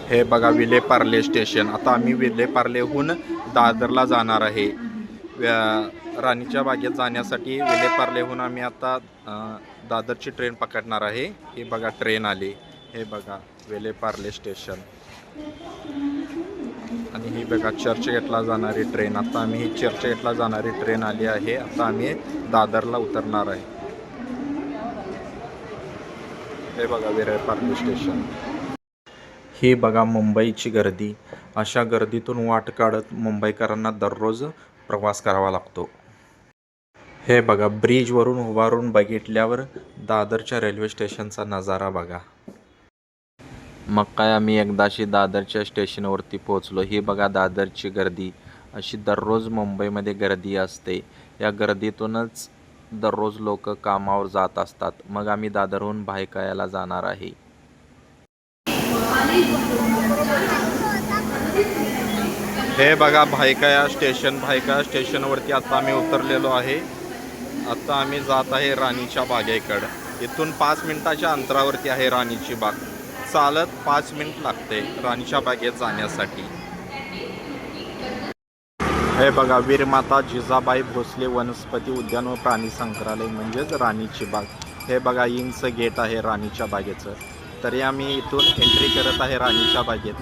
हे बघा विलेपार्ले स्टेशन. आता आम्ही विलेपार्लेहून दादरला जाणार आहे. राणीच्या बागेत जाण्यासाठी विलेपार्लेहून आम्ही आता दादरची ट्रेन पकडणार आहे. हे बघा ट्रेन आली. हे बघा विलेपार्ले स्टेशन आणि ही बघा चर्चगेटला जाणारी ट्रेन. आता आम्ही ही चर्चगेटला जाणारी ट्रेन आली आहे. आता आम्ही दादरला उतरणार आहे. हे बघा विलेपार्ले स्टेशन. ही बघा मुंबईची गर्दी. अशा गर्दीतून वाट काढत मुंबईकरांना दररोज प्रवास करावा लागतो. हे बघा ब्रिजवरून उभारून बघितल्यावर दादरच्या रेल्वे स्टेशनचा नजारा बघा. मग काय आम्ही एकदाशी दादरच्या स्टेशनवरती पोहोचलो. ही बघा दादरची गर्दी. अशी दररोज मुंबईमध्ये गर्दी असते. या गर्दीतूनच दररोज लोक कामावर जात असतात. मग आम्ही दादरहून भायखळ्याला जाणार आहे. हे बघा भायखळा स्टेशन. भायखळा स्टेशनवरती आता आम्ही उतरलेलो आहे. आता आम्ही जात आहे राणीच्या बागेकडं. इथून 5 मिनिटाच्या अंतरावरती आहे राणीची बाग. चालत 5 मिनिट लागते राणीच्या बागेत जाण्यासाठी. हे बघा वीरमाता जिजाबाई भोसले वनस्पती उद्यान व प्राणी संग्रहालय म्हणजेच राणीची बाग. हे बघा इंच गेट आहे राणीच्या बागेचं. तरी आम्ही इथून एंट्री करत आहे राणीच्या बागेत.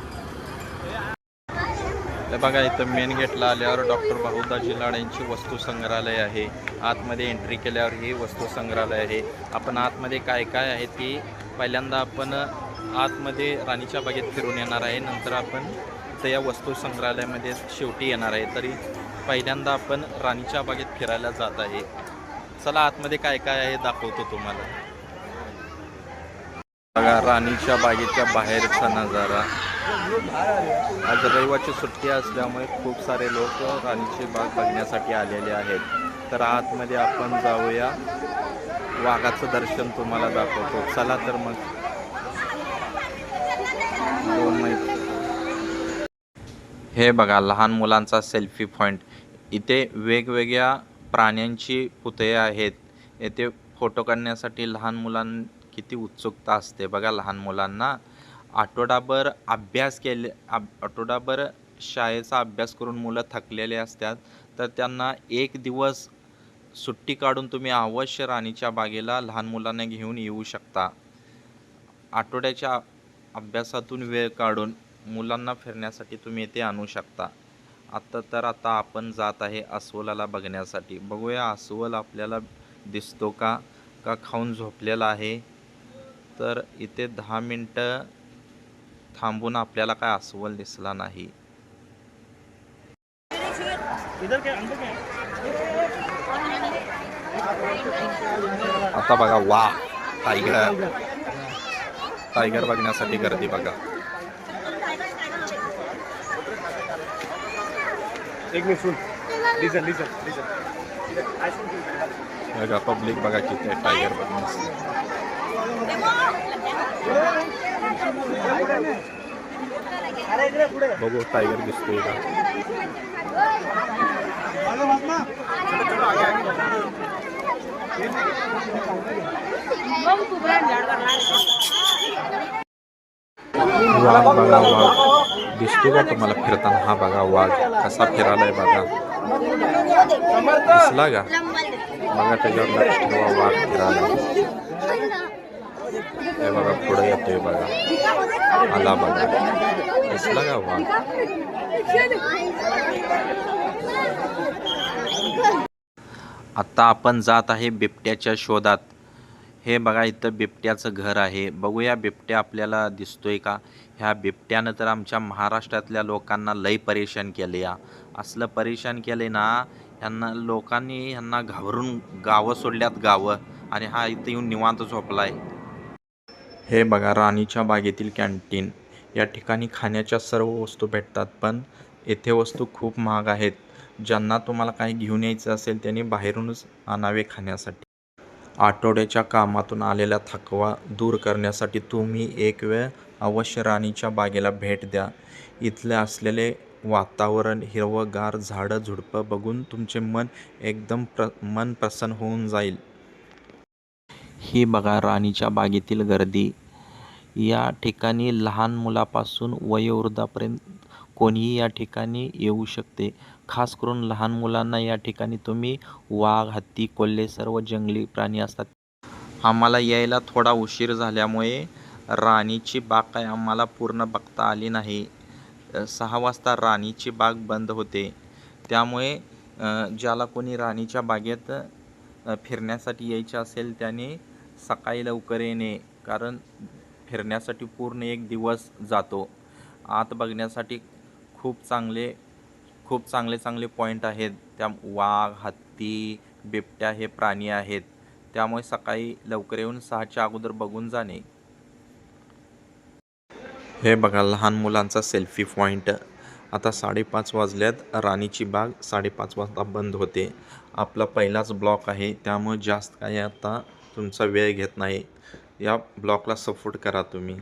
हे बघा इथं मेन गेटला आल्यावर डॉक्टर बाहुदाजी लाड यांची वस्तू संग्रहालय आहे. आतमध्ये एंट्री केल्यावर ही वस्तू संग्रहालय आहे. आपण आतमध्ये काय काय आहे ती पहिल्यांदा आपण आतमध्ये राणीच्या बागेत फिरून येणार आहे. नंतर आपण इथं या वस्तू संग्रहालयामध्ये शेवटी येणार आहे. तरी पहिल्यांदा आपण राणीच्या बागेत फिरायला जात आहे. चला आतमध्ये काय काय आहे दाखवतो तुम्हाला. बघा राणीच्या बागेच्या बाहेरचा नजारा. आज रविवारची सुट्टी असल्यामुळे खूप सारे लोक राणीची बाग बघण्यासाठी आलेले आहेत. तर आतमध्ये आपण जाऊया. वाघाचं दर्शन तुम्हाला दाखवतो. चला तर मग. हे बघा लहान मुलांचा सेल्फी पॉईंट. इथे वेगवेगळ्या प्राण्यांची पुतळे आहेत. येथे फोटो काढण्यासाठी लहान मुलांना किती उत्सुकता असते बघा. लहान मुलांना आठवडाभर शाळेचा अभ्यास करून मुलं थकलेले असतात. तर त्यांना एक दिवस सुट्टी काढून तुम्ही अवश्य राणीच्या बागेला लहान मुलांना घेऊन येऊ शकता. आठवड्याच्या अभ्यासातून वेळ काढून मुलांना फिरण्यासाठी तुम्ही इथे आणू शकता. आता आपण जात आहे अस्वलाला बघण्यासाठी. बघूया अस्वल आपल्याला दिसतो का खाऊन झोपलेला आहे. तर इथे 10 मिनटं थांबून आपल्याला काय अस्वल दिसला नाही. आता बघा वा टायगर बघण्यासाठी गर्दी बघा. बघा पब्लिक बघा किती आहे टायगर बघण्यासाठी. बघू टायगर दिसतोय का. वाघ बघा. वाघ दिसतो का तुम्हाला फिरताना. हा बघा वाघ कसा फिरायलाय बघा. दिसला का बघा. त्याच्यावर लक्ष ठेवा. वाघ फिरायला. हे बघा पुढे येतोय बघा. आला बघा. दिसला का वाघ. आता आपण जात आहे बिबट्याच्या शोधात. हे बघा इथं बिबट्याचं घर आहे. बघूया बिबट्या आपल्याला दिसतोय का. ह्या बिबट्यानं तर आमच्या महाराष्ट्रातल्या लोकांना लई परेशान केले. असलं परेशान केले ना लोकांनी ह्यांना घाबरून गावं सोडल्यात गावं. आणि हा इथं येऊन निवांत झोपलाय. हे बघा राणीच्या बागेतील कॅन्टीन. या ठिकाणी खाण्याच्या सर्व वस्तू भेटतात. पण येथे वस्तू खूप महाग आहेत. ज्यांना तुम्हाला काही घेऊन यायचं असेल त्यांनी बाहेरूनच आणावे खाण्यासाठी. आठवड्याच्या कामातून आलेला थकवा दूर करण्यासाठी तुम्ही एक वेळ अवश्य राणीच्या बागेला भेट द्या. इथले असलेले वातावरण, हिरवंगार झाडं झुडपं बघून तुमचे मन एकदम मन प्रसन्न होऊन जाईल. ही बघा राणीच्या बागेतील गर्दी. या ठिकाणी लहान मुलापासून वयोवृद्धापर्यंत कोणीही या ठिकाणी येऊ शकते. खास करून लहान मुलांना या ठिकाणी तुम्ही वाघ, हत्ती, कोल्हे सर्व जंगली प्राणी असतात. आम्हाला यायला थोडा उशीर झाल्यामुळे राणीची बाग काय आम्हाला पूर्ण बघता आली नाही. 6 वाजता राणीची बाग बंद होते. त्यामुळे ज्याला कोणी राणीच्या बागेत फिरण्यासाठी यायचे असेल त्याने सकाळी लवकर येणे, कारण फिरण्यासाठी पूर्ण एक दिवस जातो. आत बघण्यासाठी खूप चांगले पॉईंट आहेत. त्या वाघ, हत्ती, बिबट्या हे प्राणी आहेत. त्यामुळे सकाळी लवकर येऊन 6च्या अगोदर बघून जाणे. हे बघा लहान मुलांचा सेल्फी पॉईंट. आता 5:30 वाजल्यात. राणीची बाग 5:30 वाजता बंद होते. आपला पहिलाच ब्लॉक आहे, त्यामुळे जास्त काही आता तुमचा वेळ घेत नाही. या ब्लॉकला सपोर्ट करा तुम्ही.